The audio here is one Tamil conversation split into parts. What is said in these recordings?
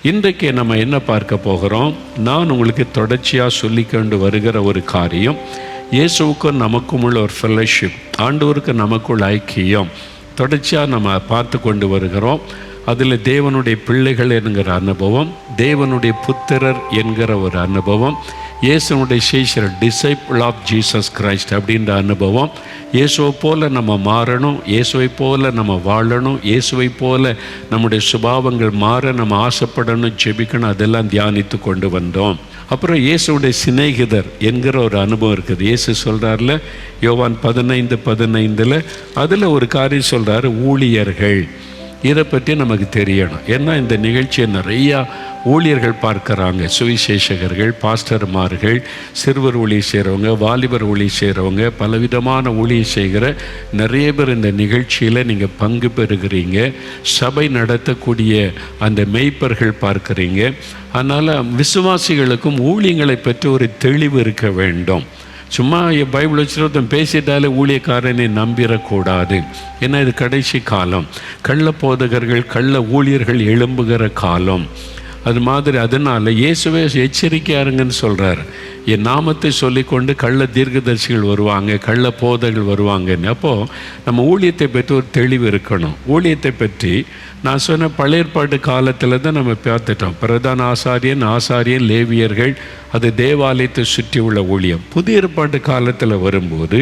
இன்றைக்கு நம்ம என்ன பார்க்க போகிறோம்? நான் உங்களுக்கு தொடர்ச்சியாக சொல்லிக்கொண்டு வருகிற ஒரு காரியம், இயேசுவுக்கும் நமக்கும் உள்ள ஒரு ஃபெல்லோஷிப், ஆண்டவருக்கு நமக்குள்ள ஐக்கியம் தொடர்ச்சியாக நம்ம பார்த்து கொண்டு வருகிறோம். அதில் தேவனுடைய பிள்ளைகள் என்கிற அனுபவம், தேவனுடைய புத்திரர் என்கிற ஒரு அனுபவம், இயேசுனுடைய சீஷர், டிசைபிள் ஆஃப் ஜீசஸ் கிரைஸ்ட் அப்படின்ற அனுபவம். இயேசுவை போல் நம்ம மாறணும், இயேசுவை போல் நம்ம வாழணும், இயேசுவை போல் நம்முடைய சுபாவங்கள் மாற நம்ம ஆசைப்படணும், ஜெபிக்கணும், அதெல்லாம் தியானித்து கொண்டு வந்தோம். அப்புறம் இயேசுடைய சிநேகிதர் என்கிற ஒரு அனுபவம் இருக்குது. இயேசு சொல்கிறார்ல, யோவான் 15:15 அதில் ஒரு காரியம் சொல்கிறார், ஊழியர்கள். இதை பற்றி நமக்கு தெரியணும். ஏன்னா இந்த நிகழ்ச்சியை நிறையா ஊழியர்கள் பார்க்குறாங்க. சுவிசேஷகர்கள், பாஸ்டர்மார்கள், சிறுவர் ஊழியை செய்கிறவங்க, வாலிபர் ஊழியை செய்கிறவங்க, பலவிதமான ஊழியை செய்கிற நிறைய பேர் இந்த நிகழ்ச்சியில் நீங்கள் பங்கு பெறுகிறீங்க. சபை நடத்தக்கூடிய அந்த மெய்ப்பர்கள் பார்க்குறீங்க. அதனால் விசுவாசிகளுக்கும் ஊழியங்களை பற்றி ஒரு தெளிவு இருக்க வேண்டும். சும்மா பைபிள் வச்சுருத்தம் பேசிட்டாலே ஊழியக்காரனை நம்பிடக்கூடாது. ஏன்னா இது கடைசி காலம், கள்ள போதகர்கள், கள்ள ஊழியர்கள் எழும்புகிற காலம். அது மாதிரி அதனால் இயேசுவே எச்சரிக்கையாருங்கன்னு சொல்கிறார். என் நாமத்தை சொல்லிக்கொண்டு கள்ள தீர்க்கதரிசிகள் வருவாங்க, கள்ள போதகர்கள் வருவாங்கன்னு. அப்போது நம்ம ஊழியத்தை பற்றி ஒரு தெளிவு இருக்கணும். ஊழியத்தை பற்றி நான் சொன்ன பழைய ஏற்பாட்டு காலத்தில் தான் நம்ம பார்த்துட்டோம். பிரதான ஆசாரியன், லேவியர்கள், அது தேவாலயத்தை சுற்றி உள்ள ஊழியம். புதிய ஏற்பாட்டு காலத்தில் வரும்போது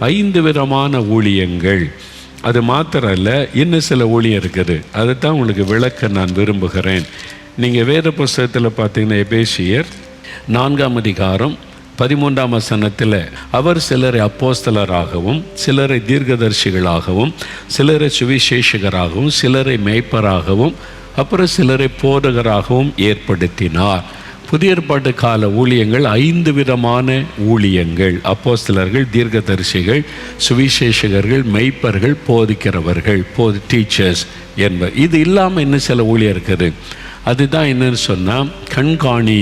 5 விதமான ஊழியங்கள். அது மாத்திரம் இல்லை, இன்னும் சில ஊழியம் இருக்குது. அதை தான் உங்களுக்கு விளக்க நான் விரும்புகிறேன். நீங்கள் வேத புஸ்தகத்தில் பார்த்தீங்கன்னா, எபேசியர் 4ஆம் அதிகாரம் 13ஆம் வசனத்தில் அவர் சிலரை அப்போஸ்தலராகவும், சிலரை தீர்க்கதரிசிகளாகவும், சிலரை சுவிசேஷகராகவும், சிலரை மேய்ப்பராகவும், அப்புறம் சிலரை போதகராகவும் ஏற்படுத்தினார். புதிய ஏற்பாட்டு கால ஊழியங்கள் 5 விதமான ஊழியங்கள்: அப்போஸ்தலர்கள், தீர்க்கதரிசிகள், சுவிசேஷகர்கள், மெய்ப்பர்கள், போதிக்கிறவர்கள், டீச்சர்ஸ் என்பது. இது இல்லாமல் இன்னும் சில ஊழியம் இருக்குது. அதுதான் என்னன்னு சொன்னால் கண்காணி,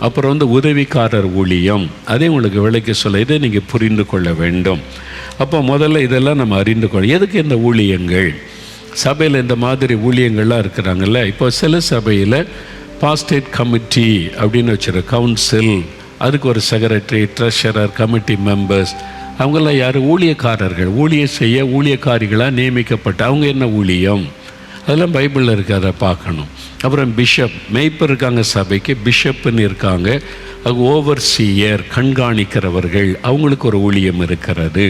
அப்புறம் உதவிக்காரர் ஊழியம். அதே உங்களுக்கு விளக்கி சொல்ல, இதை நீங்கள் புரிந்து கொள்ள வேண்டும். அப்போ முதல்ல இதெல்லாம் நம்ம அறிந்து கொள்ள, எதுக்கு இந்த ஊழியங்கள்? சபையில் இந்த மாதிரி ஊழியங்கள்லாம் இருக்கிறாங்கல்ல. இப்போ சில சபையில் பாஸ்டேட் கமிட்டி அப்படின்னு வச்சுருக்க, கவுன்சில், அதுக்கு ஒரு செக்ரட்டரி, ட்ரெஷரர், கமிட்டி மெம்பர்ஸ், அவங்கெல்லாம் யார்? ஊழியக்காரர்கள். ஊழியம் செய்ய ஊழியக்காரிகளாக நியமிக்கப்பட்ட அவங்க. என்ன ஊழியம்? அதெல்லாம் பைபிளில் இருக்குது, அதை பார்க்கணும். அப்புறம் பிஷப், மெய்ப்பர் இருக்காங்க சபைக்கு, பிஷப்புன்னு இருக்காங்க. அது ஓவர்சீயர், கண்காணிக்கிறவர்கள், அவங்களுக்கு ஒரு ஊழியம் இருக்கிறது.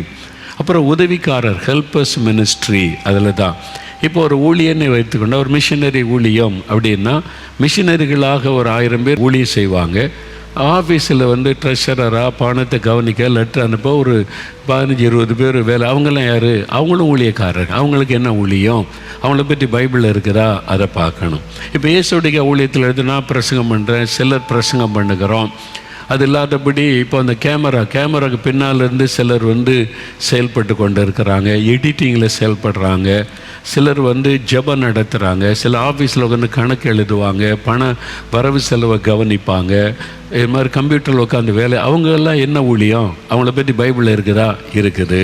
அப்புறம் உதவிக்காரர், ஹெல்பர்ஸ் மினிஸ்ட்ரி, அதில் தான். இப்போ ஒரு ஊழியனை வைத்துக்கொண்ட ஒரு மிஷினரி ஊழியம் அப்படின்னா, மிஷினரிகளாக ஒரு 1000 பேர் ஊழியம் செய்வாங்க. ஆஃபீஸில் ட்ரெஷரராக பணத்தை கவனிக்க, லெட்டர் அனுப்ப ஒரு 15-20 பேர் வேலை. அவங்கெல்லாம் யார்? அவங்களும் ஊழியக்காரர்கள். அவங்களுக்கு என்ன ஊழியம்? அவங்கள பற்றி பைபிளில் இருக்குதா? அதை பார்க்கணும். இப்போ இயேசுடைய ஊழியத்தில் எடுத்து நான் பிரசங்கம் பண்ணுறேன், சிலர் பிரசங்கம் பண்ணுகிறோம். அது இல்லாதபடி இப்போ அந்த கேமராக்கு பின்னாலேருந்து சிலர் செயல்பட்டு கொண்டு இருக்கிறாங்க, எடிட்டிங்கில் செயல்படுறாங்க. சிலர் ஜெபம் நடத்துகிறாங்க. சில ஆஃபீஸில் கணக்கு எழுதுவாங்க, பண வரவு செலவை கவனிப்பாங்க. இது மாதிரி கம்ப்யூட்டரில் உட்காந்து வேலை. அவங்கெல்லாம் என்ன ஊழியம்? அவங்கள பற்றி பைபிளில் இருக்குதா? இருக்குது.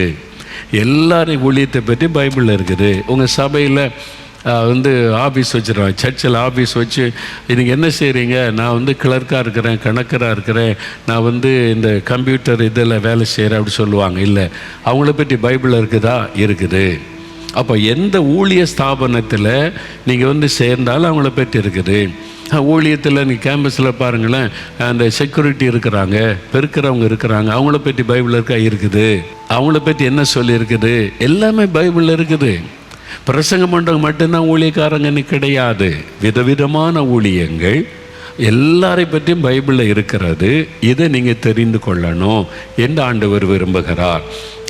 எல்லாரையும் ஊழியத்தை பற்றி பைபிளில் இருக்குது. உங்கள் சபையில் ஆஃபீஸ் வச்சுருவாங்க, சர்ச்சில் ஆஃபீஸ் வச்சு, நீங்கள் என்ன செய்கிறீங்க? நான் கிளர்க்காக இருக்கிறேன், கணக்கராக இருக்கிறேன், நான் இந்த கம்ப்யூட்டர் இதில் வேலை செய்கிறேன் அப்படி சொல்லுவாங்க. இல்லை, அவங்கள பற்றி பைபிளில் இருக்குதா? இருக்குது. அப்போ எந்த ஊழிய ஸ்தாபனத்தில் நீங்கள் சேர்ந்தாலும் அவங்கள பற்றி இருக்குது. ஊழியத்தில் நீங்கள் கேம்பஸில் பாருங்களேன், அந்த செக்யூரிட்டி இருக்கிறாங்க, பெருக்கிறவங்க இருக்கிறாங்க, அவங்கள பற்றி பைபிளில் இருக்கா? இருக்குது. அவங்கள பற்றி என்ன சொல்லியிருக்குது? எல்லாமே பைபிளில் இருக்குது. பிரசங்கம் பண்ணுறவங்க மட்டும்தான் ஊழியக்காரங்கன்னு கிடையாது. விதவிதமான ஊழியங்கள் எல்லாரை பற்றியும் பைபிளில் இருக்கிறது. இதை நீங்கள் தெரிந்து கொள்ளணும் என்று ஆண்டவர் விரும்புகிறார்.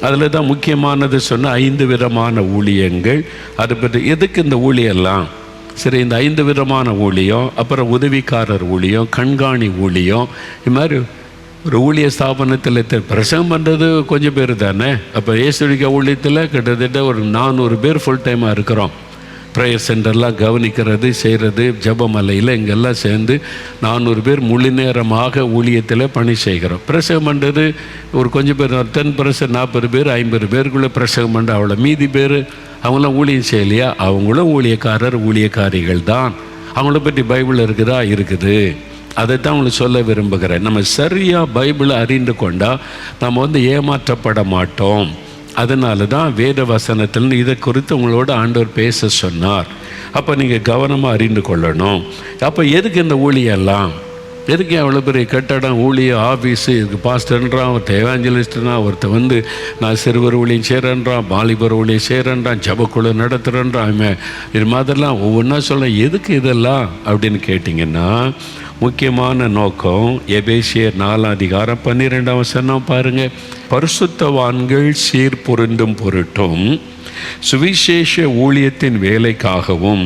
அதில் தான் முக்கியமானது சொன்ன 5 விதமான ஊழியங்கள். அதை பற்றி எதுக்கு இந்த ஊழியெல்லாம்? சரி, இந்த 5 விதமான ஊழியம், அப்புறம் உதவிக்காரர் ஊழியம், கண்காணி ஊழியம், இது மாதிரி ஒரு ஊழிய ஸ்தாபனத்தில் பிரசங்கம் பண்ணுறது கொஞ்சம் பேர் தானே. அப்போ இயேசுவின் ஊழியத்தில் கிட்டத்தட்ட ஒரு 400 பேர் ஃபுல் டைமாக இருக்கிறோம். ப்ரேயர் சென்டர்லாம் கவனிக்கிறது, செய்கிறது, ஜபமலையில் இங்கெல்லாம் சேர்ந்து 400 பேர் முழு நேரமாக ஊழியத்தில் பணி செய்கிறோம். பிரசங்கம் பண்ணுறது ஒரு கொஞ்சம் பேர், 10%, 40 பேர், 50 பேருக்குள்ளே பிரசங்கம் பண்ணுற அவ்வளோ. மீதி பேர் அவங்களாம் ஊழியம் செய்யலையா? அவங்களும் ஊழியக்காரர், ஊழியக்காரிகள் தான். அவங்கள பற்றி பைபிள் இருக்குதா? இருக்குது. அதைத்தான் உங்களுக்கு சொல்ல விரும்புகிறேன். நம்ம சரியாக பைபிளை அறிந்து கொண்டால் நம்ம ஏமாற்றப்பட மாட்டோம். அதனால தான் வேத வசனத்தில் இதை குறித்து உங்களோட ஆண்டவர் பேச சொன்னார். அப்போ நீங்கள் கவனமாக அறிந்து கொள்ளணும். அப்போ எதுக்கு இந்த ஊழியெல்லாம்? எதுக்கு அவ்வளோ பெரிய கட்டடம், ஊழிய ஆஃபீஸு, இதுக்கு பாஸ்டர்ன்றான், ஒருத்தர் எவாஞ்சலிஸ்ட்னா, ஒருத்தர் நான் சிறுவர் ஊழியம் செய்கிறேன்றான், வாலிபர் ஊழியம் செய்கிறேன்றான், ஜபக்குழு நடத்துகிறேன்றான். இது மாதிரிலாம் ஒவ்வொன்றா சொல்ல. எதுக்கு இதெல்லாம் அப்படின்னு கேட்டிங்கன்னா, முக்கியமான நோக்கம் எபேசியர் 4:12 பாருங்கள். பரிசுத்தவான்கள் சீர்பொருந்தும் பொருட்டும் சுவிசேஷ ஊழியத்தின் வேலைக்காகவும்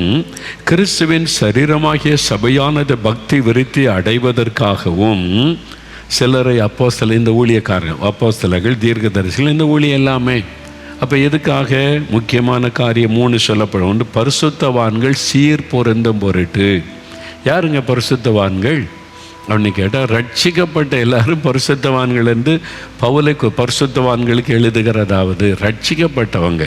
கிறிஸ்துவின் சரீரமாகிய சபையானது பக்தி விருத்தி அடைவதற்காகவும் சிலரை அப்போஸ்தலர், இந்த ஊழியக்காரர்கள் அப்போஸ்தலர்கள், தீர்க்கதரிசிகள், இந்த ஊழியம் எல்லாமே. அப்போ எதுக்காக? முக்கியமான காரியம் 3 சொல்லப்படும். ஒன்று, பரிசுத்தவான்கள் சீர்பொருந்தும் பொருட்டு. யாருங்க பரிசுத்தவான்கள் அப்படின்னு கேட்டால், ரட்சிக்கப்பட்ட எல்லாரும் பரிசுத்தவான்கள் என்று பவுலை பரிசுத்தவான்களுக்கு எழுதுகிறதாவது, ரட்சிக்கப்பட்டவங்க,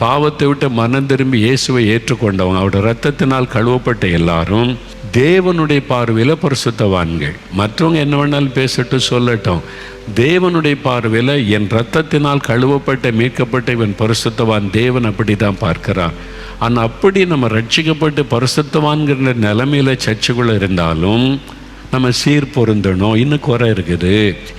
பாவத்தை விட்டு மனம் திரும்பி இயேசுவை ஏற்றுக்கொண்டவங்க, அவருடைய இரத்தத்தினால் கழுவப்பட்ட எல்லாரும் தேவனுடைய பார்வையில் பரிசுத்தவான்கள். மற்றவங்க என்ன வேணாலும் பேசட்டும், சொல்லட்டும். தேவனுடைய பார்வையில் என் இரத்தத்தினால் கழுவப்பட்ட மீட்கப்பட்ட இவன் பரிசுத்தவான், தேவன் அப்படி தான் பார்க்கிறான். ஆனால் அப்படி நம்ம ரட்சிக்கப்பட்டு பரிசுத்தவான்கிற நிலைமையில் சர்ச்சுக்குள்ளே இருந்தாலும் நம்ம சீர் பொருந்தணும். இன்னும் குறை இருக்குது,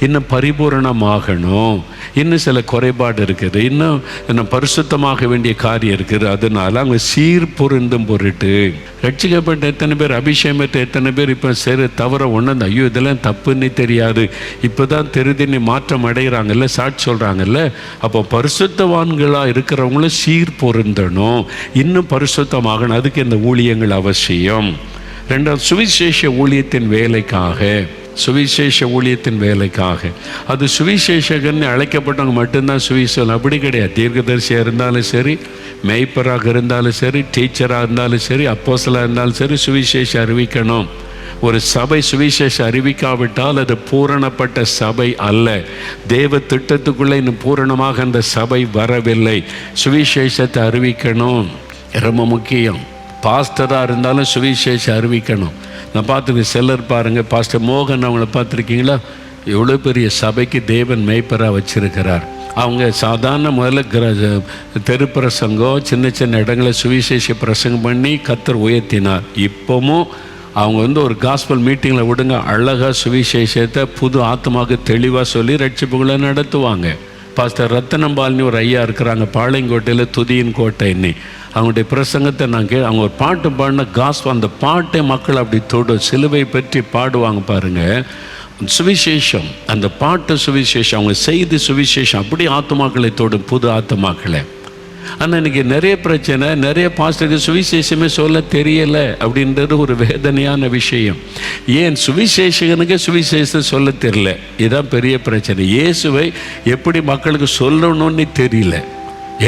இன்னும் பரிபூரணமாகணும், இன்னும் சில குறைபாடு இருக்குது, இன்னும் பரிசுத்தமாக வேண்டிய காரியம் இருக்குது. அதனால அவங்க சீர் பொருந்தும் பொருட்டு. ரட்சிக்கப்பட்ட எத்தனை பேர், அபிஷேகத்தை எத்தனை பேர் இப்போ தவிர ஒன்று, ஐயோ இதெல்லாம் தப்புன்னு தெரியாது, இப்போ தான் தெரிதுன்னு மாற்றம் அடைகிறாங்கல்ல, சாட்சி சொல்கிறாங்கல்ல. அப்போ பரிசுத்தவான்களாக இருக்கிறவங்களும் சீர் பொருந்தணும், இன்னும் பரிசுத்தமாகணும். அதுக்கு இந்த ஊழியங்கள் அவசியம். ரெண்டாவது, சுவிசேஷ ஊழியத்தின் வேலைக்காக. சுவிசேஷ ஊழியத்தின் வேலைக்காக. அது சுவிசேஷகன்னு அழைக்கப்பட்டவங்க மட்டும்தான் சுவிசேஷம், அப்படி கிடையாது. தீர்க்கதரிசியாக இருந்தாலும் சரி, மேய்ப்பராக இருந்தாலும் சரி, டீச்சராக இருந்தாலும் சரி, அப்போஸ்தலராக இருந்தாலும் சரி, சுவிசேஷம் அறிவிக்கணும். ஒரு சபை சுவிசேஷம் அறிவிக்காவிட்டால் அது பூரணப்பட்ட சபை அல்ல. தேவ திட்டத்துக்குள்ளே இன்னும் பூரணமாக அந்த சபை வரவில்லை. சுவிசேஷத்தை அறிவிக்கணும், ரொம்ப முக்கியம். பாஸ்டராக இருந்தாலும் சுவிசேஷம் அறிவிக்கணும். நான் பார்த்துருக்கேன், சிலர் பாருங்கள், பாஸ்டர் மோகன் அவங்கள பார்த்துருக்கீங்களா? எவ்வளோ பெரிய சபைக்கு தேவன் மேய்ப்பராக வச்சிருக்கிறார். அவங்க சாதாரண முதல்ல தெருப்பிரசங்கம், சின்ன சின்ன இடங்களை சுவிசேஷ பிரசங்கம் பண்ணி கர்த்தர் உயர்த்தினார். இப்போவும் அவங்க ஒரு காஸ்பல் மீட்டிங்கில் விடுங்க, அழகாக சுவிசேஷத்தை புது ஆத்மாவுக்கு தெளிவாக சொல்லி ரட்சிப்புகளை நடத்துவாங்க. பாஸ்டர் ரத்தனம்பால்னி ஒரு ஐயா இருக்கிறாங்க, பாளையங்கோட்டையில், துதியின் கோட்டைன்னு. அவங்களுடைய பிரசங்கத்தை அவங்க ஒரு பாட்டு பாடின காஸ்பல், அந்த பாட்டை மக்கள் அப்படி தொடும், சிலுவை பற்றி பாடுவாங்க பாருங்கள். சுவிசேஷம், அந்த பாட்டு சுவிசேஷம், அவங்க செய்தி சுவிசேஷம் அப்படி ஆத்மாக்களை தொடும், புது ஆத்மாக்களை. ஆனால் இன்றைக்கி நிறைய பிரச்சனை, நிறைய பாஸ்டருக்கு சுவிசேஷமே சொல்ல தெரியலை அப்படின்றது ஒரு வேதனையான விஷயம். ஏன்? சுவிசேஷகனுக்கு சுவிசேஷம் சொல்ல தெரியல, இதுதான் பெரிய பிரச்சனை. இயேசுவை எப்படி மக்களுக்கு சொல்லணும்னு தெரியல,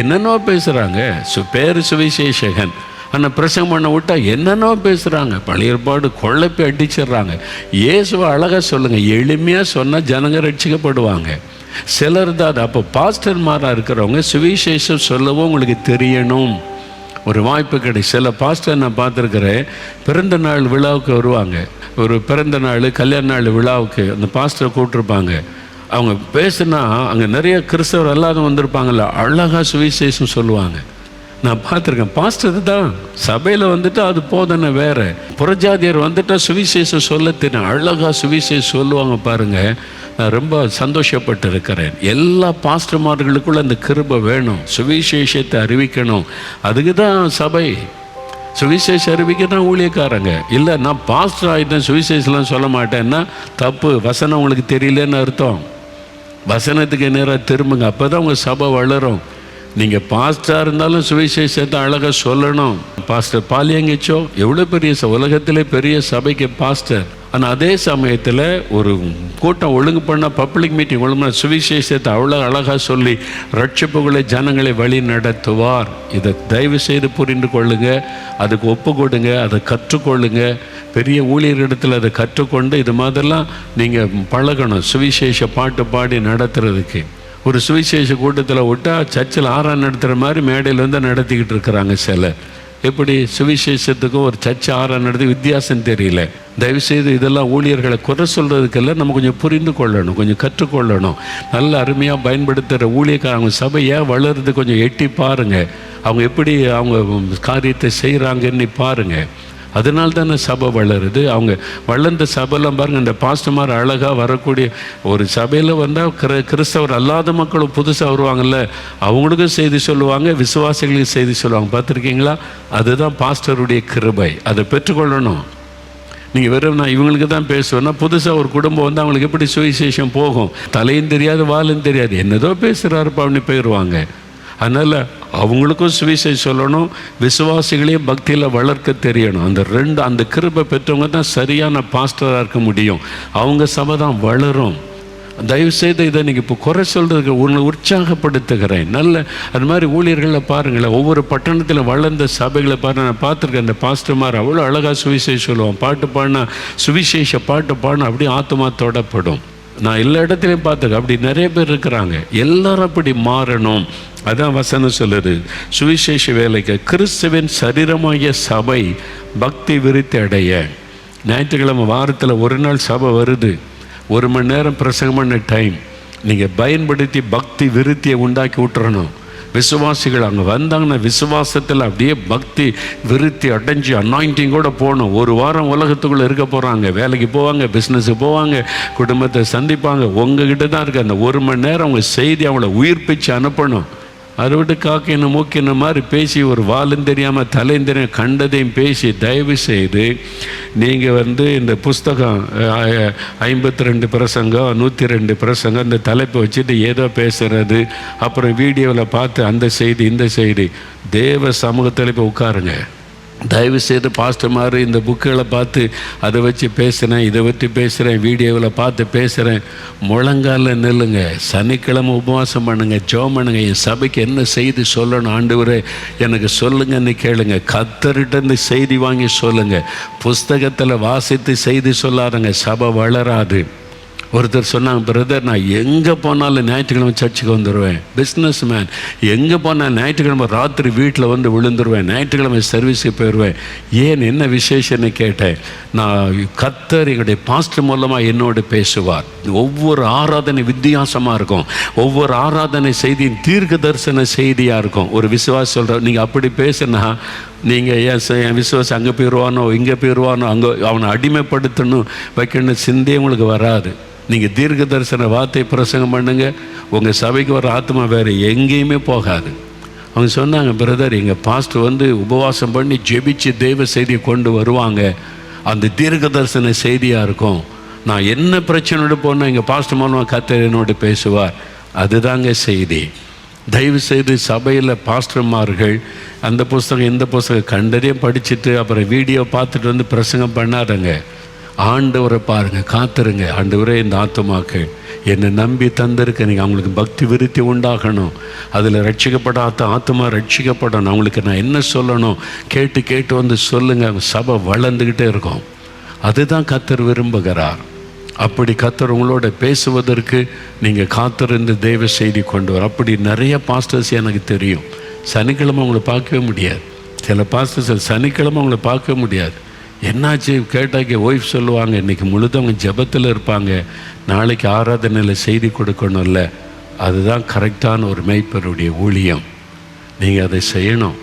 என்னென்னோ பேசுகிறாங்க. பேர் சுவிசேஷகன், ஆனால் பிரசங்கம் பண்ண விட்டால் என்னென்னோ பேசுகிறாங்க, பழைய ஏற்பாடு குழப்பி அடிச்சிடுறாங்க. இயேசுவை அழகாக சொல்லுங்கள், எளிமையாக சொன்னால் ஜனங்க ரட்சிக்கப்படுவாங்க. சிலர் தான். அப்போ பாஸ்டர்மாராக இருக்கிறவங்க சுவிசேஷம் சொல்லவும் உங்களுக்கு தெரியணும். ஒரு வாய்ப்பு கிடைக்கும். சில பாஸ்டர் நான் பார்த்துருக்கிறேன், பிறந்த நாள் விழாவுக்கு வருவாங்க, ஒரு பிறந்த நாள், கல்யாண நாள் விழாவுக்கு அந்த பாஸ்டரை கூப்பிட்ருப்பாங்க. அவங்க பேசுனா அங்கே நிறைய கிறிஸ்தவர் எல்லாரும் வந்திருப்பாங்கல்ல, அழகாக சுவிசேஷம் சொல்லுவாங்க. நான் பார்த்துருக்கேன். பாஸ்டர் தான் சபையில் அது போதனை வேறு. புறஜாதியர் வந்துட்டால் சுவிசேஷம் சொல்ல தெரியும், அழகாக சுவிசேஷம் சொல்லுவாங்க பாருங்கள். நான் ரொம்ப சந்தோஷப்பட்டு இருக்கிறேன். எல்லா பாஸ்டர்மார்களுக்குள்ள அந்த கிருபை வேணும், சுவிசேஷத்தை அறிவிக்கணும். அதுக்கு தான் சபை. சுவிசேஷம் அறிவிக்க தான் ஊழியக்காரங்க. இல்லை நான் பாஸ்டர் ஆகிட்டேன் சுவிசேஷம்லாம் சொல்ல மாட்டேன்னா தப்பு. வசனம் உங்களுக்கு தெரியலன்னு அர்த்தம். வசனத்துக்கு நேராக திரும்புங்க, அப்போ தான் உங்கள் சபை வளரும். நீங்கள் பாஸ்டராக இருந்தாலும் சுவிசேஷத்தை அழகாக சொல்லணும். பாஸ்டர் பாலியங்கிச்சோ எவ்வளோ பெரிய உலகத்திலே பெரிய சபைக்கு பாஸ்டர். ஆனால் அதே சமயத்தில் ஒரு கூட்டம் ஒழுங்கு பண்ணால், பப்ளிக் மீட்டிங் ஒழுங்கு சுவிசேஷத்தை அவ்வளோ அழகாக சொல்லி ரட்சிப்புகளை ஜனங்களை வழி நடத்துவார். இதை தயவு செய்து புரிந்து கொள்ளுங்க, அதுக்கு ஒப்பு கொடுங்க, அதை கற்றுக்கொள்ளுங்க. பெரிய ஊழியர்களிடத்தில் அதை கற்றுக்கொண்டு இது மாதிரிலாம் நீங்கள் பழகணும். சுவிசேஷ பாட்டு பாடி நடத்துறதுக்கு ஒரு சுவிசேஷ கூட்டத்தில் விட்டால் சர்ச்சில் ஆறாம் நடத்துகிற மாதிரி மேடையில் நடத்திக்கிட்டு இருக்கிறாங்க சில. எப்படி சுவிசேஷத்துக்கும் ஒரு சர்ச்சை ஆராய்றது வித்தியாசம் தெரியல. தயவுசெய்து இதெல்லாம் ஊழியர்களை குறை சொல்கிறதுக்கெல்லாம் நம்ம கொஞ்சம் புரிந்து கொள்ளணும், கொஞ்சம் கற்றுக்கொள்ளணும். நல்ல அருமையாக பயன்படுத்துகிற ஊழியக்காரங்க சபை ஏன் வளருது கொஞ்சம் எட்டி பாருங்கள். அவங்க எப்படி அவங்க காரியத்தை செய்கிறாங்கன்னு பாருங்கள். அதனால தானே சபை வளருது. அவங்க வளர்ந்த சபையெல்லாம் பாருங்கள், இந்த பாஸ்டர்மார் அழகாக வரக்கூடிய ஒரு சபையில் வந்தால் கிறிஸ்தவர் அல்லாத மக்களும் புதுசாக வருவாங்கள்ல, அவங்களுக்கும் செய்தி சொல்லுவாங்க, விசுவாசிகளுக்கும் செய்தி சொல்லுவாங்க. பார்த்துருக்கீங்களா? அதுதான் பாஸ்டருடைய கிருபை. அதை பெற்றுக்கொள்ளணும். நீங்கள் வெறும் நான் இவங்களுக்கு தான் பேசுவேன்னா, புதுசாக ஒரு குடும்பம் வந்து அவங்களுக்கு எப்படி சுவிசேஷம் போகும்? தலையும் தெரியாது, வாலும் தெரியாது, என்னதோ பேசுகிறாருப்பா அப்படின்னு போயிடுவாங்க. அதனால் அவங்களுக்கும் சுவிசேஷம் சொல்லணும், விசுவாசிகளையும் பக்தியில் வளர்க்க தெரியணும். அந்த கிருபை பெற்றவங்க தான் சரியான பாஸ்டராக இருக்க முடியும். அவங்க சபை தான் வளரும். தயவுசெய்து இதை நீங்கள் இப்போ குறை சொல்கிறதுக்கு உங்களை உற்சாகப்படுத்துகிறேன். நல்ல அது மாதிரி ஊழியர்களை பாருங்களேன். ஒவ்வொரு பட்டணத்தில் வளர்ந்த சபைகளை பாருங்கள். நான் பார்த்துருக்கேன், அந்த பாஸ்டர்மார் அவ்வளோ அழகாக சுவிசேஷம் சொல்லுவான். பாட்டு பாடினா, சுவிசேஷ பாட்டு பாடினா அப்படியே ஆத்மா தொடப்படும். நான் எல்லா இடத்துலையும் பார்த்துருக்கேன். அப்படி நிறைய பேர் இருக்கிறாங்க. எல்லாரும் அப்படி மாறணும். அதான் வசனம் சொல்லுது, சுவிசேஷ வேலைக்கு கிறிஸ்துவின் சரீரமாகிய சபை பக்தி விருத்தி அடைய. ஞாயிற்றுக்கிழமை வாரத்தில் ஒரு நாள் சபை வருது, 1 மணி நேரம் பிரசங்கம் பண்ண டைம் நீங்கள் பயன்படுத்தி பக்தி விருத்தியை உண்டாக்கி விட்டுறணும். விசுவாசிகள் அங்கே வந்தாங்கன்னா விசுவாசத்தில் அப்படியே பக்தி விருத்தி அடைஞ்சு அனாயிண்டிங்கோடு போகணும். 1 வாரம் உலகத்துக்குள்ளே இருக்க போகிறாங்க, வேலைக்கு போவாங்க, பிஸ்னஸுக்கு போவாங்க, குடும்பத்தை சந்திப்பாங்க. உங்ககிட்ட தான் இருக்குது. அந்த 1 மணி நேரம் அவங்க செய்தி அவங்கள உயிர்ப்பிச்சு அனுப்பணும். அதை விட்டு காக்கின மூக்கின மாதிரி பேசி, ஒரு வாலும் தெரியாமல் தலையும் தெரியாமல் கண்டதையும் பேசி, தயவு செய்து நீங்கள் இந்த புஸ்தகம் 52 பிரசங்கம் 102 பிரசங்கம் இந்த தலைப்பை வச்சுட்டு ஏதோ பேசுகிறது, அப்புறம் வீடியோவில் பார்த்து அந்த செய்தி இந்த செய்தி, தேவ சமூகத்தில் போய் உட்காருங்க. தயவு செய்து பாஸ்டர் மாதிரி இந்த புக்குகளை பார்த்து அதை வச்சு பேசுகிறேன், இதை வச்சு பேசுகிறேன், வீடியோவில் பார்த்து பேசுகிறேன். முழங்காலில் நில்லுங்க, சனிக்கிழமை உபவாசம் பண்ணுங்க, ஜெபம் பண்ணுங்க. என் சபைக்கு என்ன செய்தி சொல்லணும் ஆண்டவரே எனக்கு சொல்லுங்கன்னு கேளுங்க. கர்த்தர்கிட்ட இந்த செய்தி வாங்கி சொல்லுங்கள். புஸ்தகத்தில் வாசித்து செய்தி சொல்லாதங்க, சபை வளராது. ஒருத்தர் சொன்னாங்க, பிரதர் நான் எங்கே போனாலும் ஞாயிற்றுக்கிழமை சர்ச்சுக்கு வந்துடுவேன், பிஸ்னஸ் மேன், எங்கே போனால் ஞாயிற்றுக்கிழமை ராத்திரி வீட்டில் வந்து விழுந்துருவேன், ஞாயிற்றுக்கிழமை சர்வீஸுக்கு போயிடுவேன். ஏன் என்ன விசேஷன்னு கேட்டேன். நான் கர்த்தர் எங்களுடைய பாஸ்டர் மூலமாக என்னோடு பேசுவார். ஒவ்வொரு ஆராதனை வித்தியாசமாக இருக்கும். ஒவ்வொரு ஆராதனை செய்தியும் தீர்க்க தரிசன செய்தியாக இருக்கும். ஒரு விசுவாசி சொல்கிற, நீங்கள் அப்படி பேசுனா நீங்கள் என் விசுவாசி அங்கே போயிடுவானோ இங்கே போயிடுவானோ, அங்கே அவனை அடிமைப்படுத்தணும் வைக்கணும் சிந்தையே உங்களுக்கு வராது. நீங்கள் தீர்க்க தரிசன வார்த்தை பிரசங்கம் பண்ணுங்க, உங்கள் சபைக்கு வர ஆத்மா வேறு எங்கேயுமே போகாது. அவங்க சொன்னாங்க, பிரதர் எங்கள் பாஸ்டர் உபவாசம் பண்ணி ஜெபிச்சு தெய்வ செய்தியை கொண்டு வருவாங்க, அந்த தீர்க்க தரிசன செய்தியாக இருக்கும். நான் என்ன பிரச்சனையோடு போனால் எங்கள் பாஸ்டர் மூலமாக கர்த்தர் என்னோடு பேசுவார். அதுதாங்க செய்தி. தயவு செய்து சபையில் பாஸ்டர்மார்கள் அந்த புஸ்தகம் இந்த புஸ்தகம் கண்டதையும் படிச்சுட்டு அப்புறம் வீடியோ பார்த்துட்டு பிரசங்கம் பண்ணாதங்க. ஆண்டவரை பாருங்கள், காத்துருங்க. ஆண்டவரே இந்த ஆத்துமாக்கள் என்னை நம்பி தந்திருக்க, நீங்கள் அவங்களுக்கு பக்தி விருத்தி உண்டாகணும், அதில் ரட்சிக்கப்படாத ஆத்மா ரட்சிக்கப்படணும். அவங்களுக்கு நான் என்ன சொல்லணும் கேட்டு கேட்டு சொல்லுங்கள். சபை வளர்ந்துக்கிட்டே இருக்கும். அதுதான் கர்த்தர் விரும்புகிறார். அப்படி கர்த்தர் உங்களோட பேசுவதற்கு நீங்கள் காத்திருந்து தெய்வ செய்தி கொண்டு வர. அப்படி நிறைய பாஸ்டர்ஸ் எனக்கு தெரியும். சனிக்கிழமை அவங்கள பார்க்கவே முடியாது. சில பாஸ்டர்ஸ் சனிக்கிழமை அவங்கள பார்க்க முடியாது. என்னாச்சு கேட்டாக்க ஒய்ஃப் சொல்லுவாங்க, இன்றைக்கி முழுதும் அவங்க ஜெபத்தில் இருப்பாங்க, நாளைக்கு ஆராதனையில் செய்தி கொடுக்கணும்ல. அதுதான் கரெக்டான ஒரு மேய்ப்பருடைய ஊழியம். நீங்கள் அதை செய்யணும்.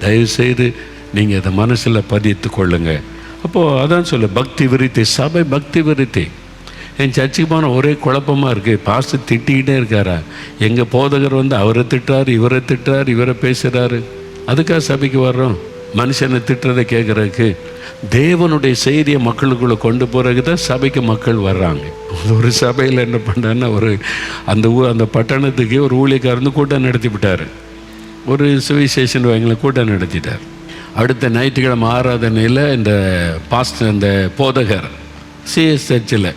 தயவுசெய்து நீங்கள் அதை மனசில் பதித்து கொள்ளுங்க. அப்போது அதான் சொல்ல, பக்தி விருத்தி, சபை பக்தி விருத்தி. என் சர்ச்சுக்கு போனால் ஒரே குழப்பமாக இருக்குது. பாஸ்டர் திட்டிக்கிட்டே இருக்காரா, எங்கள் போதகர் அவரை திட்டுறாரு, இவரை திட்டுறாரு, இவரை பேசுகிறாரு. அதுக்காக சபைக்கு வர்றோம், மனுஷனை திட்டுறதை கேட்குறதுக்கு? தேவனுடைய செய்தியை மக்களுக்குள்ளே கொண்டு போகிறதுக்கு தான் சபைக்கு மக்கள் வர்றாங்க. ஒரு சபையில் என்ன பண்ணான்னா, அந்த பட்டணத்துக்கு ஒரு ஊழியக்காரந்து கூட்டம் நடத்தி விட்டார். ஒரு சுவிசேஷன் வாங்கல கூட்டம் நடத்திட்டார். அடுத்த ஞாயிற்றுக்கிழமை ஆராதனையில் இந்த பாஸ்டர் இந்த போதகர் சிஎஸ் சர்ச்சில்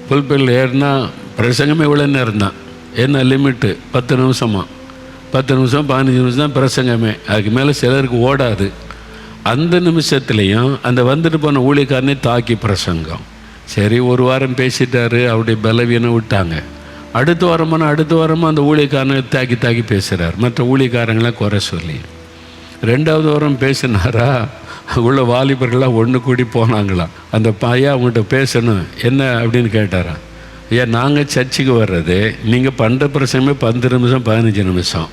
புல்பில் ஏறினா பிரசங்கமே இவ்வளோ நேரம் தான். என்ன லிமிட்டு 10 நிமிஷமா, 10 நிமிஷம் 15 நிமிஷம் தான் பிரசங்கமே. அதுக்கு மேலே சிலருக்கு ஓடாது. அந்த நிமிஷத்துலேயும் அந்த வந்துட்டு போன ஊழியக்காரனே தாக்கி பிரசங்கம். சரி, ஒரு வாரம் பேசிட்டாரு, அவருடைய பலவீனம் விட்டாங்க. அடுத்த வாரமாக அந்த ஊழியக்காரனை தாக்கி பேசுகிறார், மற்ற ஊழியக்காரங்களை குறை சொல்லி. 2வது வாரம் பேசினாரா, உள்ள வாலிபர்கள்லாம் ஒன்று கூடி போனாங்களாம். அந்த பையன் அவங்கள்ட்ட பேசணும் என்ன அப்படின்னு கேட்டாரா. ஐயா, நாங்கள் சர்ச்சுக்கு வர்றது நீங்கள் பண்ணுற பிரசங்கமே 10 நிமிஷம் 15 நிமிஷம்.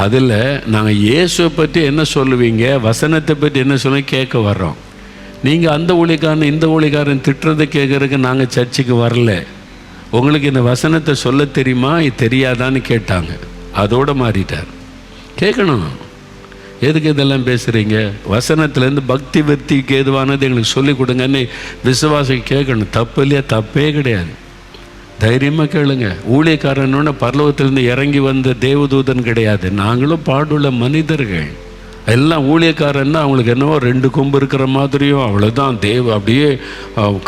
அதில் நாங்கள் இயேசுவை பற்றி என்ன சொல்லுவீங்க, வசனத்தை பற்றி என்ன சொல்லுவீங்க கேட்க வர்றோம். நீங்கள் அந்த ஊழியக்காரன் இந்த ஊழியக்காரன் திட்டுறதை கேட்குறதுக்கு நாங்கள் சர்ச்சுக்கு வரல. உங்களுக்கு இந்த வசனத்தை சொல்ல தெரியுமா தெரியாதான்னு கேட்டாங்க. அதோடு மாறிட்டார். கேட்கணும், எதுக்கு இதெல்லாம் பேசுகிறீங்க, வசனத்துலேருந்து பக்தி விருத்திக்கு ஏதுவானது எங்களுக்கு சொல்லிக் கொடுங்கன்னு விசுவாசம் கேட்கணும். தப்பு இல்லையா? தப்பே கிடையாது. தைரியமாக கேளுங்க. ஊழியக்காரனோட பரலோகத்திலேருந்து இறங்கி வந்த தேவதூதன் கிடையாது. நாங்களும் பாடுள்ள மனிதர்கள். எல்லாம் ஊழியக்காரன்னா அவங்களுக்கு என்னவோ 2 கொம்பு இருக்கிற மாதிரியும் அவ்வளோதான் அப்படியே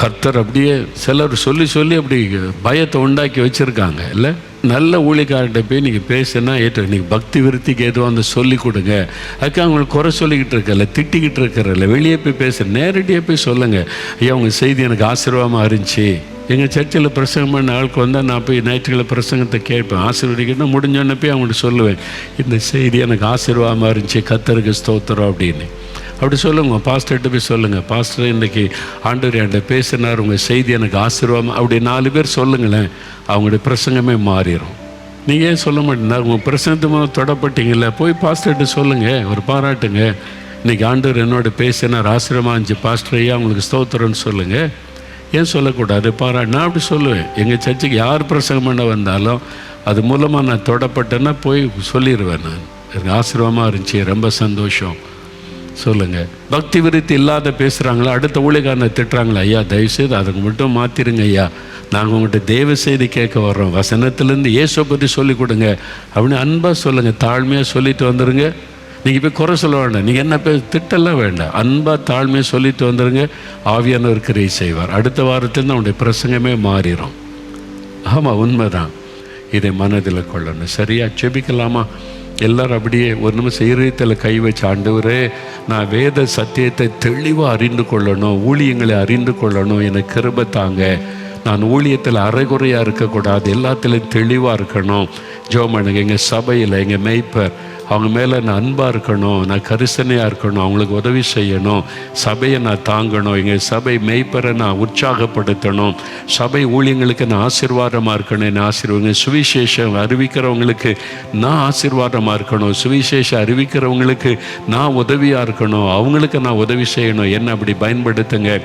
கர்த்தர் அப்படியே சிலர் சொல்லி சொல்லி அப்படி பயத்தை உண்டாக்கி வச்சுருக்காங்க. இல்லை, நல்ல ஊழியக்காரர்கிட்ட போய் நீங்கள் பேசுனா நீங்கள் பக்தி விருத்திக்கு எதுவும் அந்த சொல்லி கொடுங்க. அதுக்கு அவங்களுக்கு குறை சொல்லிக்கிட்டு இருக்கல, திட்டிக்கிட்டு இருக்கிறல்ல, வெளியே போய் நேரடியாக போய் சொல்லுங்கள். ஐயா, உங்கள் செய்தி எனக்கு ஆசீர்வாதமாக இருந்துச்சு. எங்கள் சர்ச்சில் பிரசங்கம் பண்ண ஆளுக்கு வந்தால் நான் போய் ஞாயிற்றுக்கிழமை பிரசங்கத்தை கேட்பேன். ஆசீர்வதிக்கணும் முடிஞ்சோன்னே போய் அவங்கள்ட்ட சொல்லுவேன், இந்த செய்தி எனக்கு ஆசீர்வாதமாக இருந்துச்சு, கர்த்தருக்கு ஸ்தோத்திரம் அப்படின்னு. அப்படி சொல்லுங்க, பாஸ்டர்கிட்ட போய் சொல்லுங்கள், பாஸ்டர் இன்றைக்கி ஆண்டவர் என்கிட்ட பேசினார், உங்கள் செய்தி எனக்கு ஆசீர்வாதம் அப்படி 4 பேர் சொல்லுங்களேன். அவங்களுடைய பிரசங்கமே மாறிடும். நீங்கள் ஏன் சொல்ல மாட்டேன்னா, உங்கள் பிரசங்கத்து மூலம் தொடப்பட்டீங்கல்ல, போய் பாஸ்டர்கிட்ட சொல்லுங்கள், ஒரு பாராட்டுங்க. இன்றைக்கி ஆண்டவர் என்னோட பேசினார், ஆசீர்வாதமாக இருந்துச்சு பாஸ்டர் ஐயா, உங்களுக்கு ஸ்தோத்திரம்னு சொல்லுங்கள். ஏன் சொல்லக்கூடாது? நான் அப்படி சொல்லுவேன். எங்கள் சர்ச்சுக்கு யார் பிரசங்கம் பண்ண வந்தாலும் அது மூலமாக நான் தொடப்பட்டேன்னா போய் சொல்லிடுவேன். நான் எனக்கு ஆசீர்வாதமாக இருந்துச்சு, ரொம்ப சந்தோஷம் சொல்லுங்கள். பக்தி விருத்தி இல்லாத பேசுகிறாங்களா, அடுத்த ஊழியக்காரனை திட்டுறாங்களா, ஐயா தயவுசெய்து அதுக்கு மட்டும் மாற்றிடுங்க ஐயா, நாங்கள் உங்கள்கிட்ட தேவ செய்தி கேட்க வர்றோம், வசனத்துலேருந்து இயேசுவை பற்றி சொல்லிக் கொடுங்க அப்படின்னு அன்பாக சொல்லுங்கள். தாழ்மையாக சொல்லிட்டு வந்துடுங்க. நீங்கள் போய் குறை சொல்ல வேண்டாம், நீங்கள் என்ன திட்டெல்லாம் வேண்டாம், அன்பாக தாழ்மையாக சொல்லிட்டு வந்துடுங்க. ஆவியானவர் கிரியை செய்வார். அடுத்த வாரத்தில் அவனுடைய பிரசங்கமே மாறிடும். ஆமாம், உண்மைதான். இதை மனதில் கொள்ளணும். சரியாக ஜெபிக்கலாமா? எல்லோரும் அப்படியே ஒரு நிமிஷம் இதயத்தில் கை வச்சு, ஆண்டவரே, நான் வேத சத்தியத்தை தெளிவாக அறிந்து கொள்ளணும், ஊழியங்களை அறிந்து கொள்ளணும், எனக்கு கிருபை தாங்க. நான் ஊழியத்தில் அரைகுறையாக இருக்கக்கூடாது, எல்லாத்துலேயும் தெளிவாக இருக்கணும். ஜெபம் பண்ணுங்க. எங்கள் சபையில் எங்கள் மேய்ப்பர் அவங்க மேலே நான் அன்பாக இருக்கணும், நான் கரிசனையாக இருக்கணும், அவங்களுக்கு உதவி செய்யணும், சபையை நான் தாங்கணும், எங்கள் சபை மேய்ப்பரை நான் உற்சாகப்படுத்தணும், சபை ஊழியங்களுக்கு நான் ஆசீர்வாதமாக இருக்கணும், என்னை ஆசீர்வாங்க. சுவிசேஷம் அறிவிக்கிறவங்களுக்கு நான் ஆசீர்வாதமாக இருக்கணும், சுவிசேஷம் அறிவிக்கிறவங்களுக்கு நான் உதவியாக இருக்கணும், அவங்களுக்கு நான் உதவி செய்யணும். என்ன அப்படி பயன்படுத்துங்க.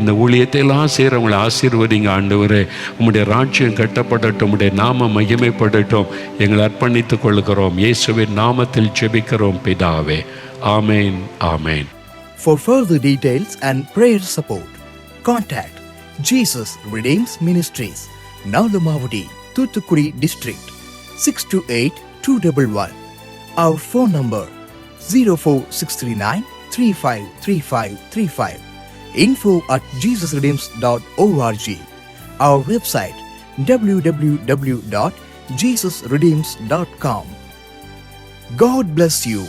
இந்த ஊழியத்தையெல்லாம் செய்கிறவங்களை ஆசீர்வதிங்க ஆண்டவரே. உம்முடைய ராஜ்யம் கட்டப்படட்டும், உம்முடைய நாம மகிமைப்படட்டும். எங்களை அர்ப்பணித்துக் கொள்கிறோம். இயேசுவின் நாமத்தில் ஜெபிக்கிறோம் பிதாவே. ஆமென், ஆமென். For further details and prayer support, contact Jesus Redeems Ministries, Nalumavudi, Thoothukudi District, 628-211. Our phone number 04639 353535. info@jesusredeems.org. Our website www.jesusredeems.com. God bless you.